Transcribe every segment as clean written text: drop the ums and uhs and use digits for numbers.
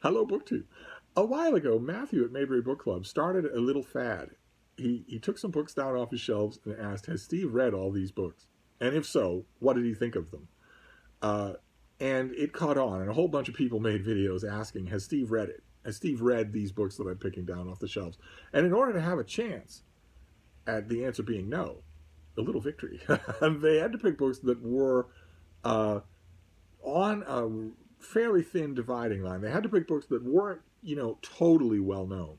Hello, BookTube. A while ago, Matthew at Maybury Book Club started a little fad. He took some books down off his shelves and asked, has Steve read all these books? And if so, what did he think of them? And it caught on, and a whole bunch of people made videos asking, has Steve read it? Has Steve read these books that I'm picking down off the shelves? And in order to have a chance at the answer being no, a little victory, they had to pick books that were on a fairly thin dividing line. They had to pick books that weren't, totally well known.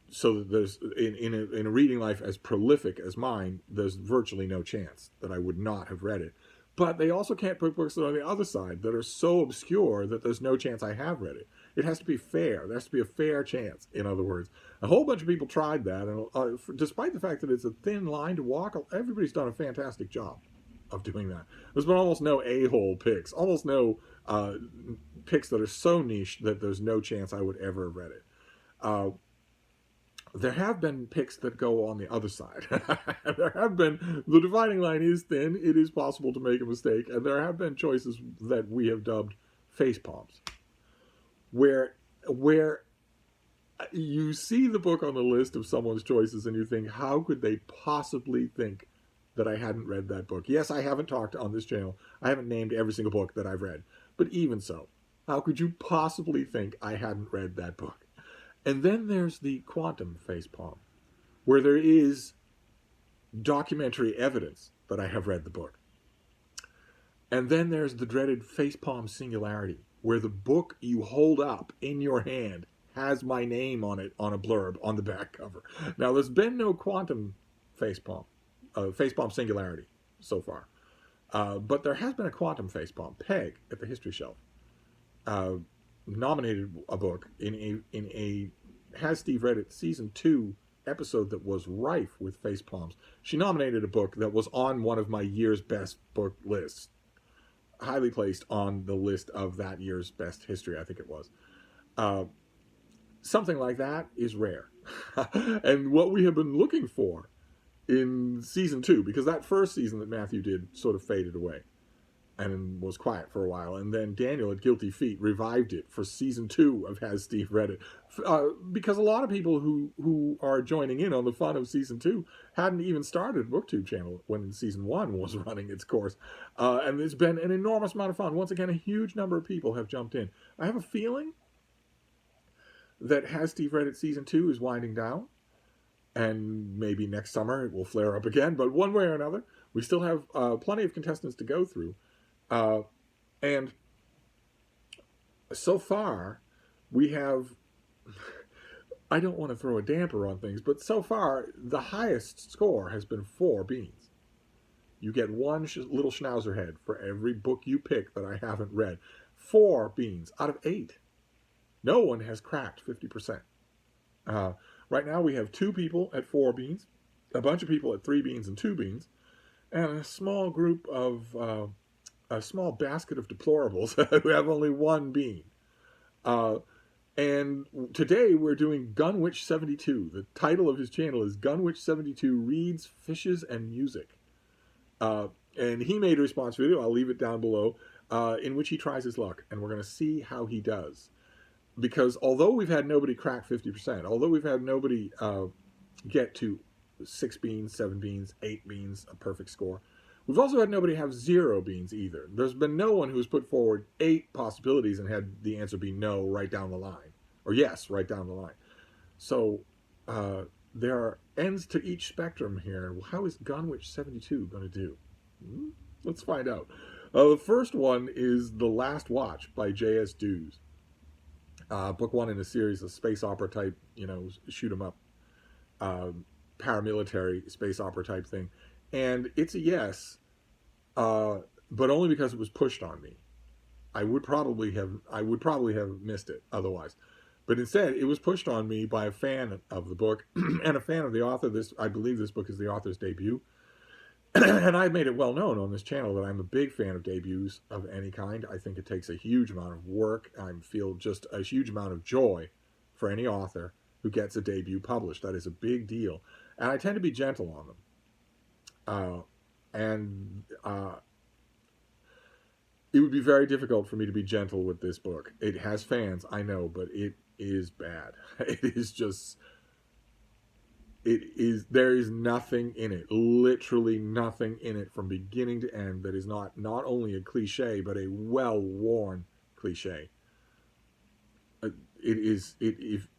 So that there's in a reading life as prolific as mine, there's virtually no chance that I would not have read it. But they also can't pick books that are on the other side that are so obscure that there's no chance I have read it. It has to be fair. There has to be a fair chance, in other words. A whole bunch of people tried that, and despite the fact that it's a thin line to walk, everybody's done a fantastic job of doing that. There's been almost no a-hole picks, almost no picks that are so niche that there's no chance I would ever have read it. There have been picks that go on the other side. There have been, the dividing line is thin, it is possible to make a mistake, and there have been choices that we have dubbed face palms, where you see the book on the list of someone's choices and you think, how could they possibly think that I hadn't read that book? Yes, I haven't talked on this channel, I haven't named every single book that I've read, but even so, how could you possibly think I hadn't read that book? And then there's the quantum facepalm, where there is documentary evidence that I have read the book. And then there's the dreaded facepalm singularity, where the book you hold up in your hand has my name on it on a blurb on the back cover. Now, there's been no quantum facepalm singularity so far. But there has been a quantum facepalm. Peg at the History Shelf nominated a book in a Has Steve Read It season 2 episode that was rife with face palms. She nominated a book that was on one of my year's best book lists, highly placed on the list of that year's best history, I think it was. Something like that is rare. And what we have been looking for in season 2, because that first season that Matthew did sort of faded away and was quiet for a while, and then Daniel at Guilty Feet revived it for season 2 of Has Steve Read It, because a lot of people who are joining in on the fun of season 2 hadn't even started a BookTube channel when season 1 was running its course, and it's been an enormous amount of fun. Once again, a huge number of people have jumped in. I have a feeling that Has Steve Read It season 2 is winding down, and maybe next summer it will flare up again, but one way or another, we still have plenty of contestants to go through. And so far, we have, I don't want to throw a damper on things, but so far, the highest score has been 4 beans. You get one little schnauzer head for every book you pick that I haven't read. 4 beans out of 8. No one has cracked 50%. Right now, we have 2 people at 4 beans, a bunch of people at 3 beans and 2 beans, and a small group of a small basket of deplorables who have only 1 bean. And today we're doing Gunwitch72. The title of his channel is Gunwitch72 Reads, Fishes, and Music. And he made a response video, I'll leave it down below, in which he tries his luck. And we're going to see how he does. Because although we've had nobody crack 50%, although we've had nobody get to 6 beans, 7 beans, 8 beans, a perfect score, we've also had nobody have 0 beans either. There's been no one who's put forward 8 possibilities and had the answer be no right down the line. Or yes, right down the line. So there are ends to each spectrum here. How is Gunwitch72 going to do? Let's find out. The first one is The Last Watch by J.S. Dews. Book 1 in a series of space opera type, shoot 'em up, paramilitary space opera type thing. And it's a yes, but only because it was pushed on me. I would probably have missed it otherwise. But instead, it was pushed on me by a fan of the book and a fan of the author. I believe this book is the author's debut. And I've made it well known on this channel that I'm a big fan of debuts of any kind. I think it takes a huge amount of work. I feel just a huge amount of joy for any author who gets a debut published. That is a big deal. And I tend to be gentle on them. it would be very difficult for me to be gentle with this book. It has fans, I know, but it is bad. It is just, there is nothing in it, literally nothing in it from beginning to end that is not only a cliche, but a well-worn cliche.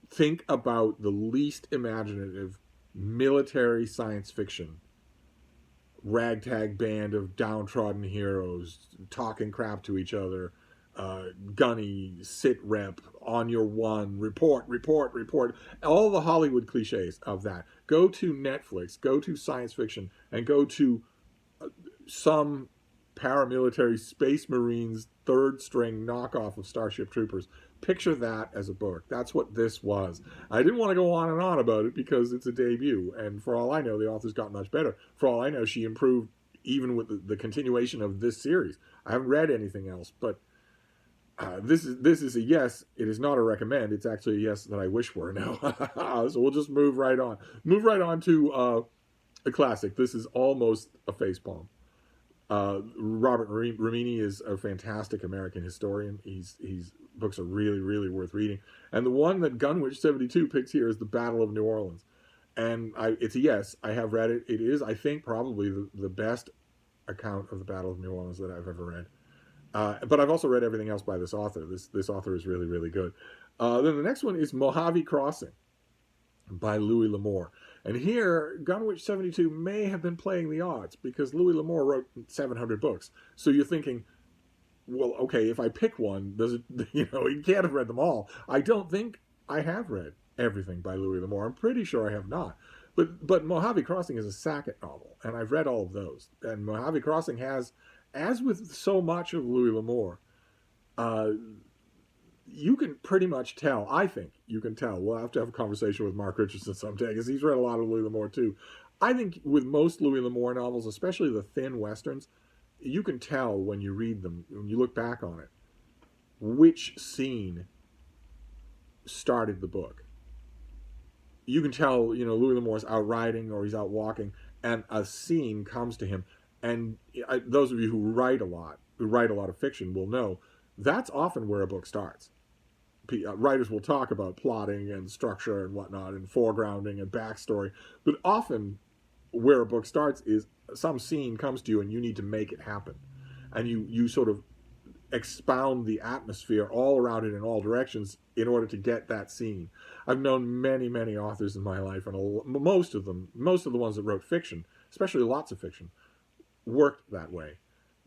Think about the least imaginative military science fiction ragtag band of downtrodden heroes talking crap to each other, gunny, sit rep, on your one, report, all the Hollywood cliches of that. Go to Netflix, go to science fiction, and go to some paramilitary Space Marines third string knockoff of Starship Troopers. Picture that as a book. That's what this was. I didn't want to go on and on about it because it's a debut, and for all I know, the author's got much better. For all I know, she improved even with the continuation of this series. I haven't read anything else, but this is a yes. It is not a recommend. It's actually a yes that I wish were now. So we'll just move right on. Move right on to a classic. This is almost a facepalm. Robert Rimini is a fantastic American historian. He's books are really, really worth reading. And the one that Gunwitch72 picks here is The Battle of New Orleans. And it's a yes. I have read it. It is, I think, probably the best account of the Battle of New Orleans that I've ever read. But I've also read everything else by this author. This author is really, really good. Then the next one is Mojave Crossing by Louis L'Amour. And here, Gunwitch72 may have been playing the odds because Louis L'Amour wrote 700 books. So you're thinking, well, okay, if I pick one, does it, you can't have read them all. I don't think I have read everything by Louis L'Amour. I'm pretty sure I have not. But Mojave Crossing is a Sackett novel, and I've read all of those. And Mojave Crossing has, as with so much of Louis L'Amour, you can pretty much tell, I think you can tell. We'll have to have a conversation with Mark Richardson someday because he's read a lot of Louis L'Amour too. I think with most Louis L'Amour novels, especially the thin westerns, you can tell when you read them, when you look back on it, which scene started the book. You can tell, Louis L'Amour's out riding or he's out walking, and a scene comes to him. And those of you who write a lot of fiction will know that's often where a book starts. Writers will talk about plotting and structure and whatnot and foregrounding and backstory, but often where a book starts is some scene comes to you and you need to make it happen. And you sort of expound the atmosphere all around it in all directions in order to get that scene. I've known many, many authors in my life, and most of the ones that wrote fiction, especially lots of fiction, worked that way.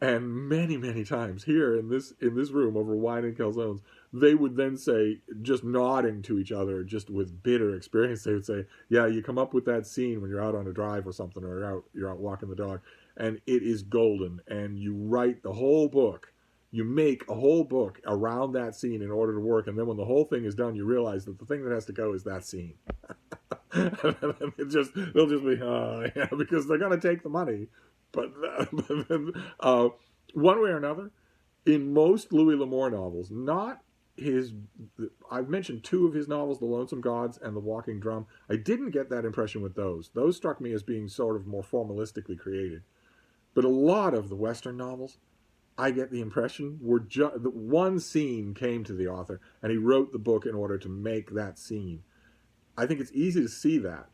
And many, many times here in this room over wine and calzones, they would then say, just nodding to each other, just with bitter experience, they would say, yeah, you come up with that scene when you're out on a drive or something, or you're out walking the dog, and it is golden. And you write the whole book, you make a whole book around that scene in order to work. And then when the whole thing is done, you realize that the thing that has to go is that scene. They'll just be, yeah, because they're going to take the money. But one way or another, in most Louis L'Amour novels, I've mentioned two of his novels, The Lonesome Gods and The Walking Drum. I didn't get that impression with those. Those struck me as being sort of more formalistically created. But a lot of the Western novels, I get the impression one scene came to the author, and he wrote the book in order to make that scene. I think it's easy to see that.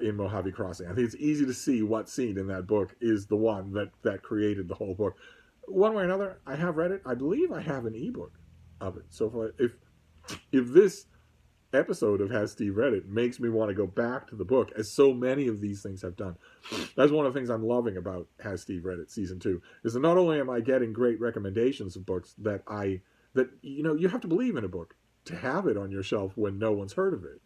In Mojave Crossing, I think it's easy to see what scene in that book is the one that created the whole book. One way or another, I have read it. I believe I have an ebook of it. So if this episode of Has Steve Read It makes me want to go back to the book, as so many of these things have done, that's one of the things I'm loving about Has Steve Read It Season 2, is that not only am I getting great recommendations of books that you have to believe in a book to have it on your shelf when no one's heard of it.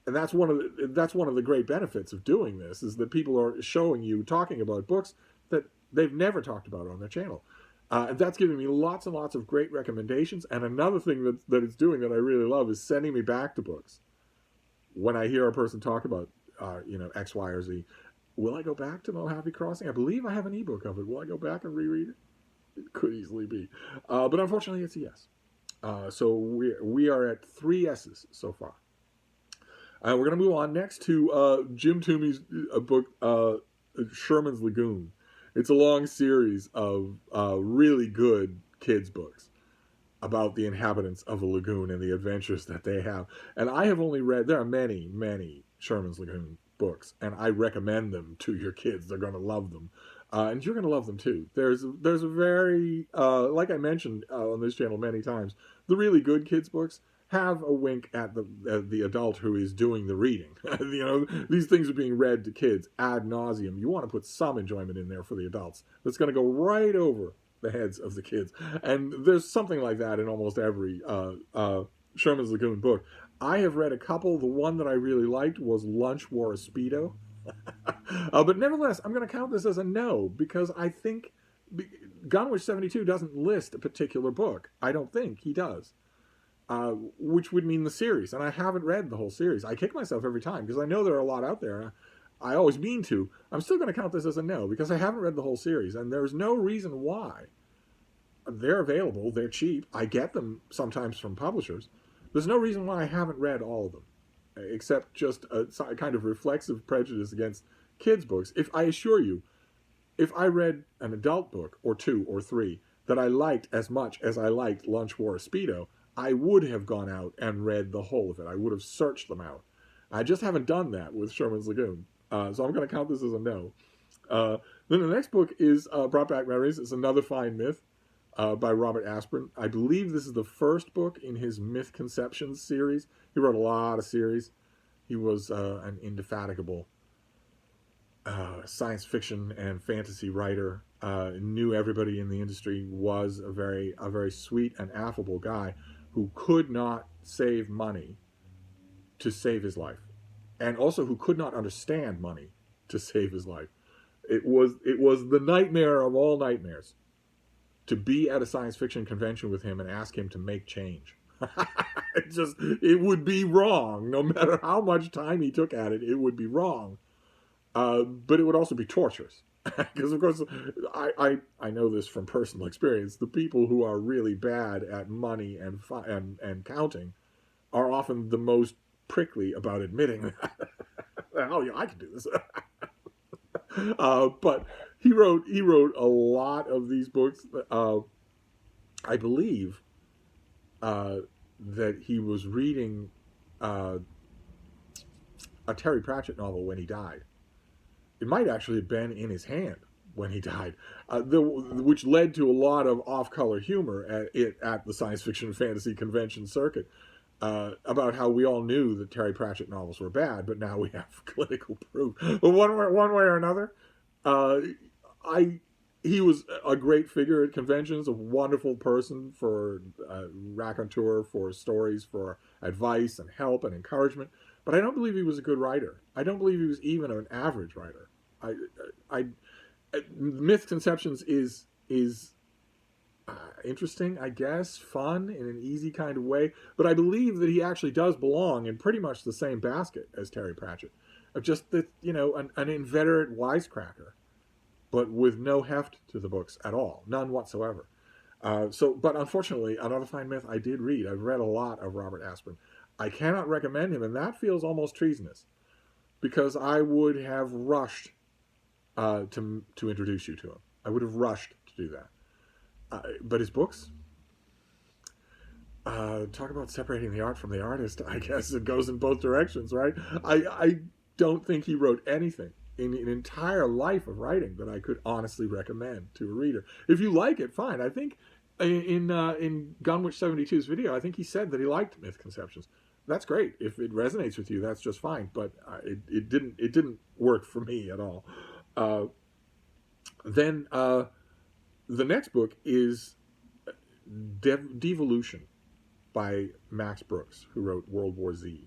And that's one of the great benefits of doing this, is that people are talking about books that they've never talked about on their channel. And that's giving me lots and lots of great recommendations. And another thing that it's doing that I really love is sending me back to books. When I hear a person talk about, X, Y, or Z, will I go back to Mojave Crossing? I believe I have an ebook of it. Will I go back and reread it? It could easily be. But unfortunately, it's a yes. So we are at 3 S's so far. We're going to move on next to Jim Toomey's book, Sherman's Lagoon. It's a long series of really good kids' books about the inhabitants of a lagoon and the adventures that they have. And I have only read, there are many, many Sherman's Lagoon books, and I recommend them to your kids. They're going to love them. And you're going to love them too. There's a very, like I mentioned on this channel many times, the really good kids' books have a wink at the adult who is doing the reading. You know, these things are being read to kids ad nauseum. You want to put some enjoyment in there for the adults. That's going to go right over the heads of the kids. And there's something like that in almost every Sherman's Lagoon book. I have read a couple. The one that I really liked was Lunch Wore a Speedo. But nevertheless, I'm going to count this as a no, because I think Gunwitch72 doesn't list a particular book. I don't think he does. Which would mean the series. And I haven't read the whole series. I kick myself every time because I know there are a lot out there. I always mean to. I'm still going to count this as a no because I haven't read the whole series. And there's no reason why. They're available. They're cheap. I get them sometimes from publishers. There's no reason why I haven't read all of them, except just a kind of reflexive prejudice against kids' books. If I assure you, if I read an adult book or two or three that I liked as much as I liked Lunch Wore a Speedo, I would have gone out and read the whole of it. I would have searched them out. I just haven't done that with Sherman's Lagoon. So I'm going to count this as a no. Then the next book is Brought Back Memories. It's another fine myth by Robert Asprin. I believe this is the first book in his Myth Conceptions series. He wrote a lot of series. He was an indefatigable science fiction and fantasy writer. Knew everybody in the industry. Was a very sweet and affable guy who could not save money to save his life, and also who could not understand money to save his life. It was the nightmare of all nightmares to be at a science fiction convention with him and ask him to make change. It would be wrong. No matter how much time he took at it, it would be wrong. But it would also be torturous. Because, of course, I know this from personal experience. The people who are really bad at money and counting are often the most prickly about admitting that. Oh, yeah, I can do this. But he wrote a lot of these books. I believe that he was reading a Terry Pratchett novel when he died. It might actually have been in his hand when he died, which led to a lot of off-color humor at the science fiction and fantasy convention circuit about how we all knew that Terry Pratchett novels were bad, but now we have clinical proof. But one way or another, he was a great figure at conventions, a wonderful person for raconteur, for stories, for advice and help and encouragement. But I don't believe he was a good writer. I don't believe he was even an average writer. Myth Conceptions is interesting, I guess, fun in an easy kind of way. But I believe that he actually does belong in pretty much the same basket as Terry Pratchett, of just that, an inveterate wisecracker, but with no heft to the books at all, none whatsoever. But unfortunately, another fine myth I did read. I've read a lot of Robert Asprin. I cannot recommend him, and that feels almost treasonous, because I would have rushed to introduce you to him. I would have rushed to do that. But his books, talk about separating the art from the artist. I guess it goes in both directions, right? I don't think he wrote anything in an entire life of writing that I could honestly recommend to a reader. If you like it, fine. I think in Gunwitch72's video, I think he said that he liked Myth Conceptions. That's great. If it resonates with you, that's just fine. But it didn't work for me at all. Then the next book is Devolution by Max Brooks, who wrote World War Z.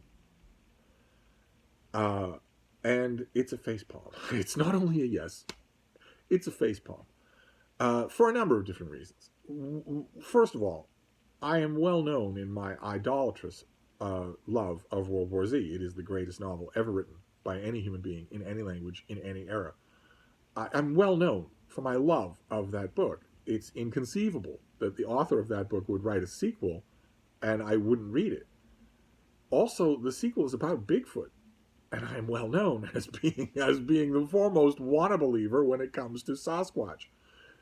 And it's a facepalm. It's not only a yes, it's a facepalm. For a number of different reasons. First of all, I am well known in my idolatrous love of World War Z. It is the greatest novel ever written by any human being in any language in any era. I'm well known for my love of that book. It's inconceivable that the author of that book would write a sequel and I wouldn't read it. Also, the sequel is about Bigfoot, and I'm well known as being the foremost wanna-believer when it comes to Sasquatch,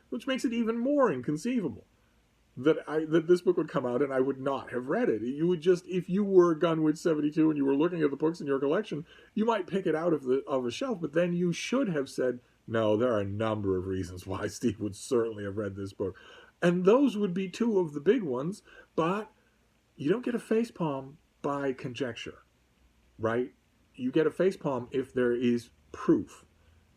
which makes it even more inconceivable that this book would come out and I would not have read it. You would just, if you were Gunwitch72 and you were looking at the books in your collection, you might pick it out of a shelf, but then you should have said, no, there are a number of reasons why Steve would certainly have read this book. And those would be two of the big ones, but you don't get a facepalm by conjecture, right? You get a facepalm if there is proof.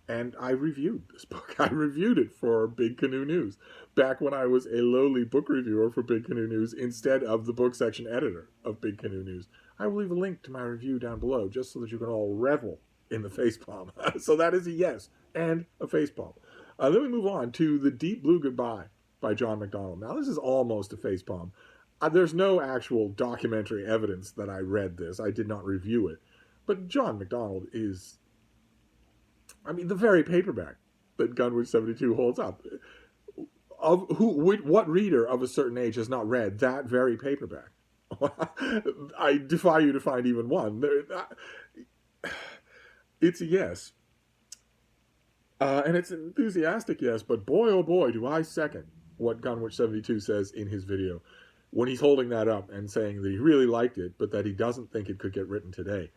And I reviewed this book. I reviewed it for Big Canoe News back when I was a lowly book reviewer for Big Canoe News instead of the book section editor of Big Canoe News. I will leave a link to my review down below just so that you can all revel in the facepalm. So that is a yes and a facepalm. Then we move on to The Deep Blue Goodbye by John McDonald. Now, this is almost a facepalm. There's no actual documentary evidence that I read this. I did not review it. But John McDonald is, I mean, the very paperback that Gunwitch72 holds up. What reader of a certain age has not read that very paperback? I defy you to find even one. It's a yes. And it's an enthusiastic yes, but boy, oh boy, do I second what Gunwitch72 says in his video when he's holding that up and saying that he really liked it, but that he doesn't think it could get written today.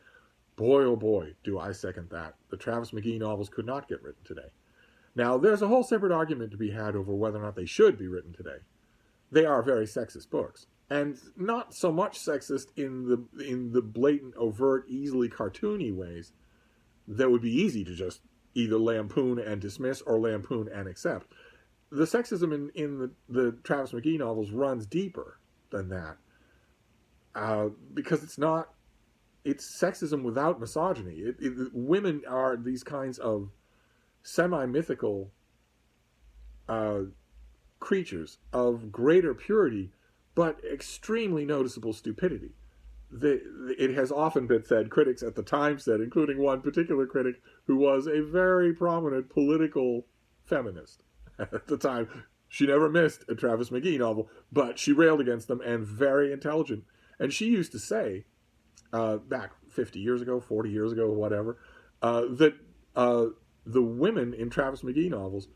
Boy, oh boy, do I second that. The Travis McGee novels could not get written today. Now, there's a whole separate argument to be had over whether or not they should be written today. They are very sexist books. And not so much sexist in the blatant, overt, easily cartoony ways that would be easy to just either lampoon and dismiss or lampoon and accept. The sexism in the Travis McGee novels runs deeper than that. Because it's sexism without misogyny. Women are these kinds of semi-mythical creatures of greater purity, but extremely noticeable stupidity. It has often been said, critics at the time said, including one particular critic who was a very prominent political feminist at the time. She never missed a Travis McGee novel, but she railed against them, and very intelligent. And she used to say, back 50 years ago, 40 years ago, whatever, that the women in Travis McGee novels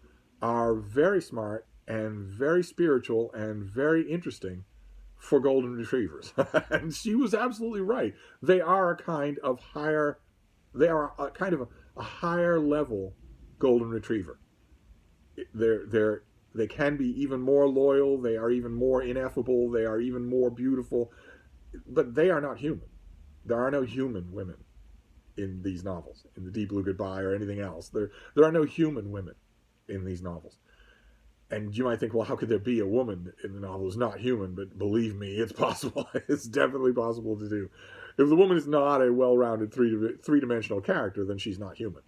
are very smart and very spiritual and very interesting for golden retrievers. And she was absolutely right. They are a kind of higher level golden retriever. They can be even more loyal, they are even more ineffable, they are even more beautiful, but they are not human. There are no human women in these novels, in The Deep Blue Goodbye or anything else. There are no human women in these novels. And you might think, well, how could there be a woman in the novel who's not human? But believe me, it's possible. It's definitely possible to do. If the woman is not a well-rounded three-dimensional character, then she's not human.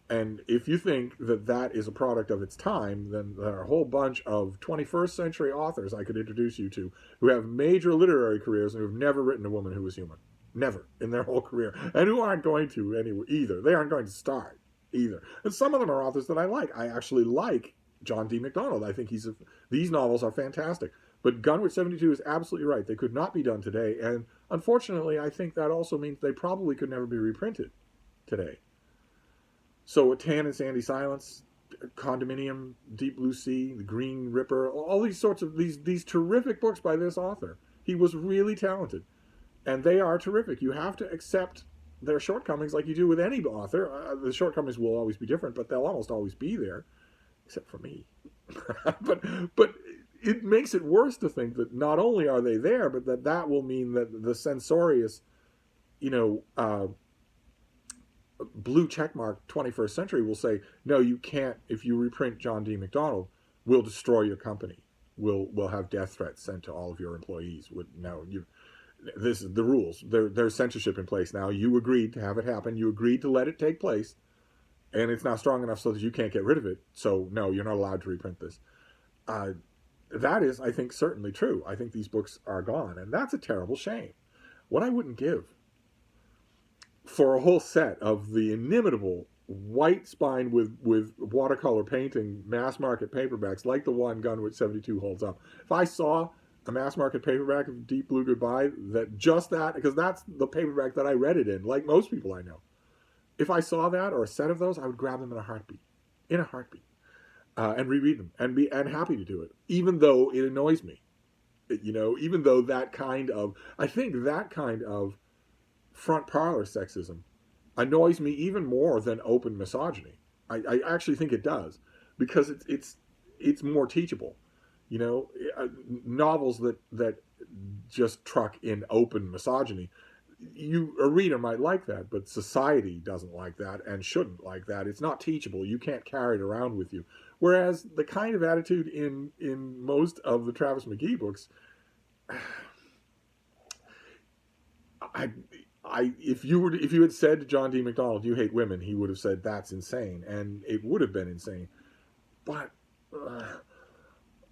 And if you think that that is a product of its time, then there are a whole bunch of 21st century authors I could introduce you to who have major literary careers and who have never written a woman who was human. Never in their whole career. And who aren't going to anyway either. They aren't going to start either. And some of them are authors that I like. I actually like John D. McDonald. I think these novels are fantastic. But Gunwitch72 is absolutely right. They could not be done today. And unfortunately, I think that also means they probably could never be reprinted today. So Tan and Sandy Silence, Condominium, Deep Blue Sea, The Green Ripper, all these sorts of these terrific books by this author. He was really talented. And they are terrific. You have to accept their shortcomings like you do with any author. The shortcomings will always be different, but they'll almost always be there, except for me. but it makes it worse to think that not only are they there, but that will mean that the censorious, blue checkmark 21st century will say, no, you can't. If you reprint John D. McDonald, we'll destroy your company. We'll have death threats sent to all of your employees. This is the rules. There's censorship in place now. You agreed to have it happen. You agreed to let it take place. And it's not strong enough so that you can't get rid of it. So, no, you're not allowed to reprint this. That is, I think, certainly true. I think these books are gone. And that's a terrible shame. What I wouldn't give for a whole set of the inimitable white spine with watercolor painting mass market paperbacks like the one Gunwitch72 holds up. If I saw a mass market paperback of Deep Blue Goodbye, because that's the paperback that I read it in, like most people I know. If I saw that or a set of those, I would grab them in a heartbeat, and reread them, and be happy to do it, even though it annoys me You know, even though I think that kind of front parlor sexism annoys me even more than open misogyny. I actually think it does, because it's more teachable. You know, novels that just truck in open misogyny, a reader might like that, but society doesn't like that and shouldn't like that. It's not teachable. You can't carry it around with you. Whereas the kind of attitude in most of the Travis McGee books, I if you had said to John D. McDonald, "You hate women," he would have said, "That's insane," and it would have been insane. But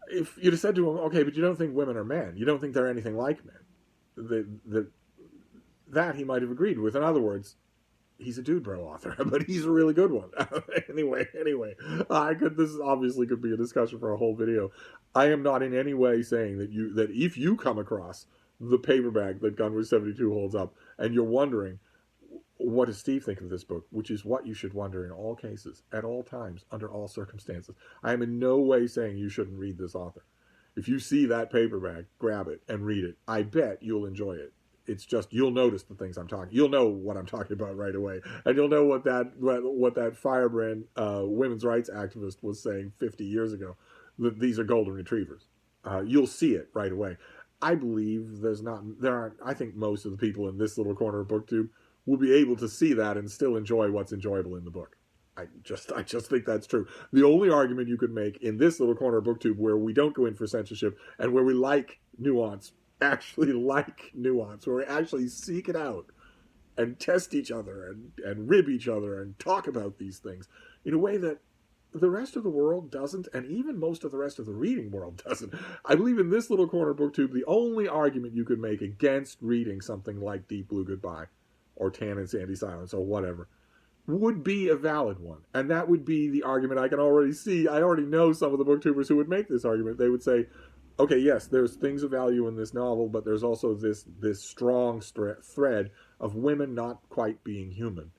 if you'd have said to him, "Okay, but you don't think women are men. You don't think they're anything like men," that he might have agreed with. In other words, he's a dude bro author, but he's a really good one. anyway, this obviously could be a discussion for a whole video. I am not in any way saying that if you come across the paperback that Gunwitch72 holds up and you're wondering, what does Steve think of this book, which is what you should wonder in all cases, at all times, under all circumstances. I am in no way saying you shouldn't read this author. If you see that paperback, grab it and read it. I bet you'll enjoy it. It's just, you'll notice the things I'm talking. You'll know what I'm talking about right away, and you'll know what that firebrand women's rights activist was saying 50 years ago. That these are golden retrievers. You'll see it right away. I believe I think most of the people in this little corner of BookTube will be able to see that and still enjoy what's enjoyable in the book. I just think that's true. The only argument you could make in this little corner of BookTube, where we don't go in for censorship and where we like nuance, where we actually seek it out and test each other and rib each other and talk about these things in a way that the rest of the world doesn't, and even most of the rest of the reading world doesn't. I believe in this little corner of BookTube, the only argument you could make against reading something like Deep Blue Goodbye or Tan and Sandy Silence or whatever would be a valid one. And that would be the argument I can already see. I already know some of the booktubers who would make this argument. They would say, okay, yes, there's things of value in this novel, but there's also this strong thread of women not quite being human.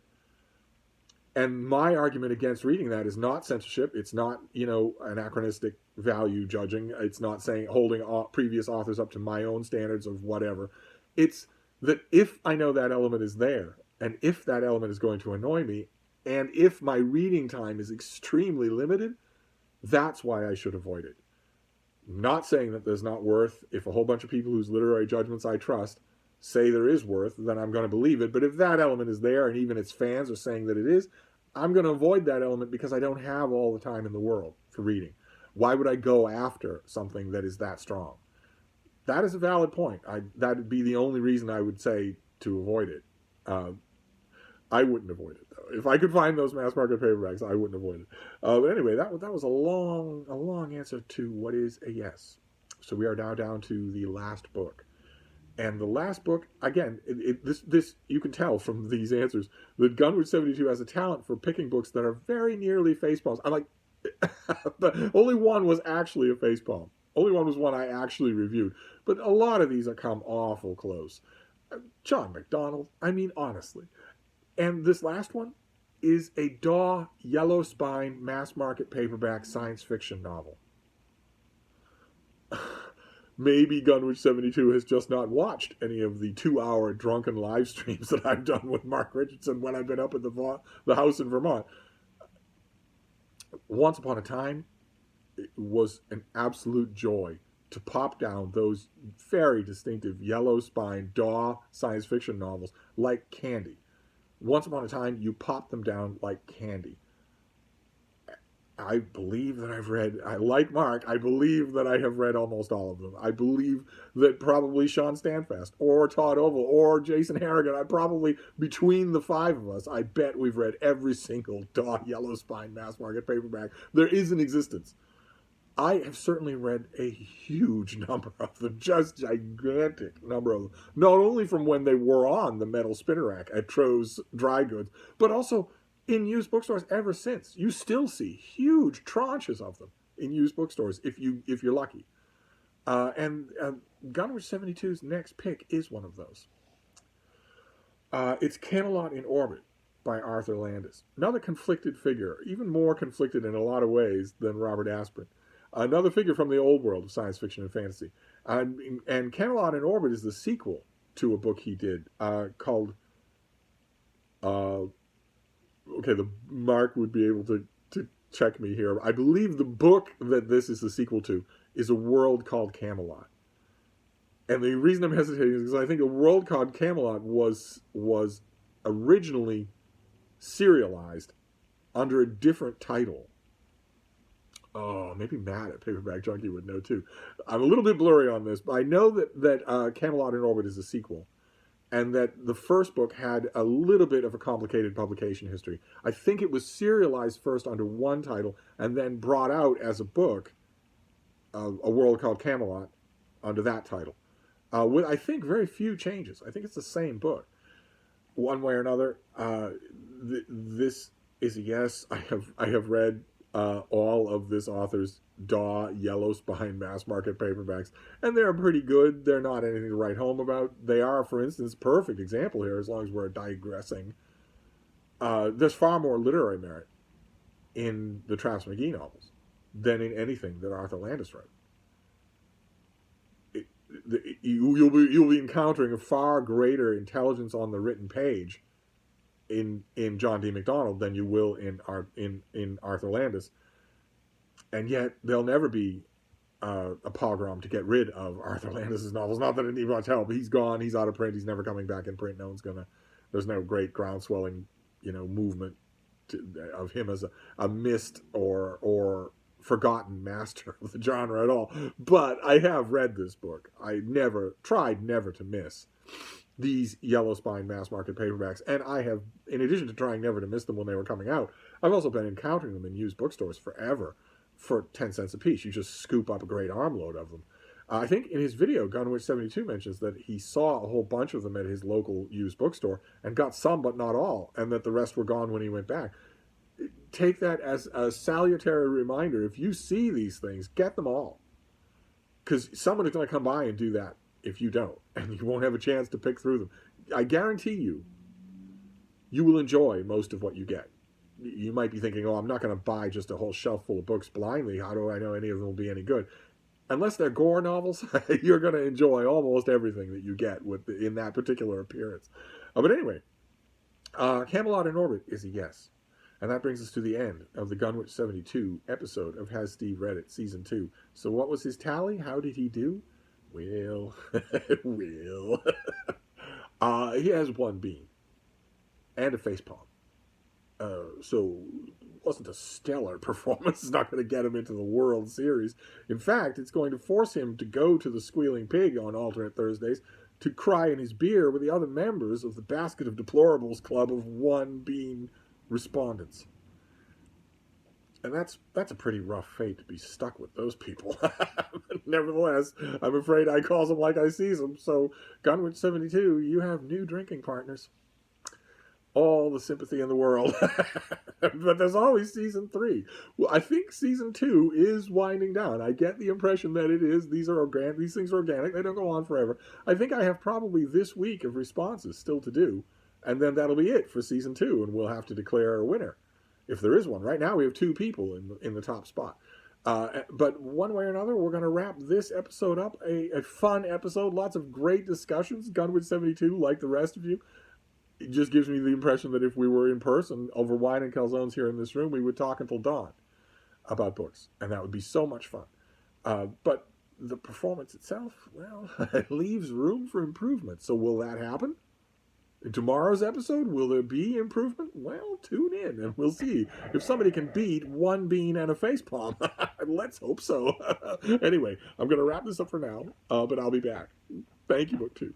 And my argument against reading that is not censorship. It's not, anachronistic value judging. It's not saying holding previous authors up to my own standards of whatever. It's that if I know that element is there, and if that element is going to annoy me, and if my reading time is extremely limited, that's why I should avoid it. Not saying that there's not worth. If a whole bunch of people whose literary judgments I trust say there is worth, then I'm going to believe it. But if that element is there, and even its fans are saying that it is, I'm going to avoid that element because I don't have all the time in the world for reading. Why would I go after something that is that strong? That is a valid point. That would be the only reason I would say to avoid it. I wouldn't avoid it, though. If I could find those mass market paperbacks, I wouldn't avoid it. But anyway, that was a long answer to what is a yes. So we are now down to the last book. And the last book, again, this you can tell from these answers that Gunwitch72 has a talent for picking books that are very nearly facepalms. I'm like, but only one was actually a facepalm. Only one was one I actually reviewed. But a lot of these have come awful close. John McDonald, I mean, honestly. And this last one is a Daw yellow spine mass market paperback science fiction novel. Maybe Gunwitch72 has just not watched any of the 2-hour drunken live streams that I've done with Mark Richardson when I've been up at the house in Vermont. Once upon a time, it was an absolute joy to pop down those very distinctive yellow spine Daw science fiction novels like candy. Once upon a time, you pop them down like candy. I believe that like Mark, I believe that I have read almost all of them. I believe that probably Sean Standfast or Todd Oval or Jason Harrigan, between the 5 of us, I bet we've read every single Daw yellow spine mass market paperback there is in existence. I have certainly read a huge number of them, just gigantic number of them. Not only from when they were on the metal spinner rack at Tro's Dry Goods, but also in used bookstores ever since. You still see huge tranches of them in used bookstores if you're lucky. And Gunwitch72's next pick is one of those. It's Camelot in Orbit by Arthur Landis. Another conflicted figure, even more conflicted in a lot of ways than Robert Asprin. Another figure from the old world of science fiction and fantasy. And Camelot in Orbit is the sequel to a book he did called... okay, the Mark would be able to check me here. I believe the book that this is the sequel to is A World Called Camelot. And the reason I'm hesitating is because I think A World Called Camelot was originally serialized under a different title. Oh, maybe Matt at Paperback Junkie would know too. I'm a little bit blurry on this, but I know that Camelot in Orbit is a sequel, and that the first book had a little bit of a complicated publication history. I think it was serialized first under one title, and then brought out as a book, A World Called Camelot, under that title. With, I think, very few changes. I think it's the same book. One way or another, this is a yes. I have read all of this author's DAW yellow spine mass market paperbacks, and they're pretty good. They're not anything to write home about. They are, for instance, perfect example here, as long as we're digressing. There's far more literary merit in the Travis McGee novels than in anything that Arthur Landis wrote. You'll be encountering a far greater intelligence on the written page in John D. McDonald than you will in Arthur Landis, and yet there'll never be a pogrom to get rid of Arthur Landis's novels. Not that it needs much help. He's gone. He's out of print. He's never coming back in print. No one's gonna. There's no great groundswelling, movement of him as a missed or forgotten master of the genre at all. But I have read this book. I tried never to miss these yellow spine mass market paperbacks, and I have, in addition to trying never to miss them when they were coming out, I've also been encountering them in used bookstores forever for 10 cents a piece. You just scoop up a great armload of them. I think in his video, Gunwitch72 mentions that he saw a whole bunch of them at his local used bookstore and got some but not all, and that the rest were gone when he went back. Take that as a salutary reminder. If you see these things, get them all. Because someone is going to come by and do that if you don't. And you won't have a chance to pick through them. I guarantee you will enjoy most of what you get. You might be thinking, oh, I'm not going to buy just a whole shelf full of books blindly. How do I know any of them will be any good? Unless they're gore novels, you're going to enjoy almost everything that you get in that particular appearance. But anyway, Camelot in Orbit is a yes. And that brings us to the end of the Gunwitch72 episode of Has Steve Read It, Season 2. So what was his tally? How did he do? Well, he has one bean and a facepalm. So it wasn't a stellar performance. It's not going to get him into the World Series. In fact, it's going to force him to go to the Squealing Pig on alternate Thursdays to cry in his beer with the other members of the Basket of Deplorables Club of one bean respondents. And that's a pretty rough fate to be stuck with those people. Nevertheless, I'm afraid I calls them like I sees them. So, Gunwitch72, you have new drinking partners. All the sympathy in the world. But there's always Season 3. Well, I think Season 2 is winding down. I get the impression that it is. These are organic. These things are organic. They don't go on forever. I think I have probably this week of responses still to do. And then that'll be it for Season 2, and we'll have to declare a winner, if there is one. Right now we have 2 people in the top spot. But one way or another, we're going to wrap this episode up. A fun episode, lots of great discussions. Gunwitch72, like the rest of you, it just gives me the impression that if we were in person over wine and calzones here in this room, we would talk until dawn about books, and that would be so much fun. But the performance itself, well, it leaves room for improvement. So will that happen? In tomorrow's episode, will there be improvement? Well, tune in and we'll see if somebody can beat one bean and a facepalm. Let's hope so. Anyway, I'm going to wrap this up for now, but I'll be back. Thank you, BookTube.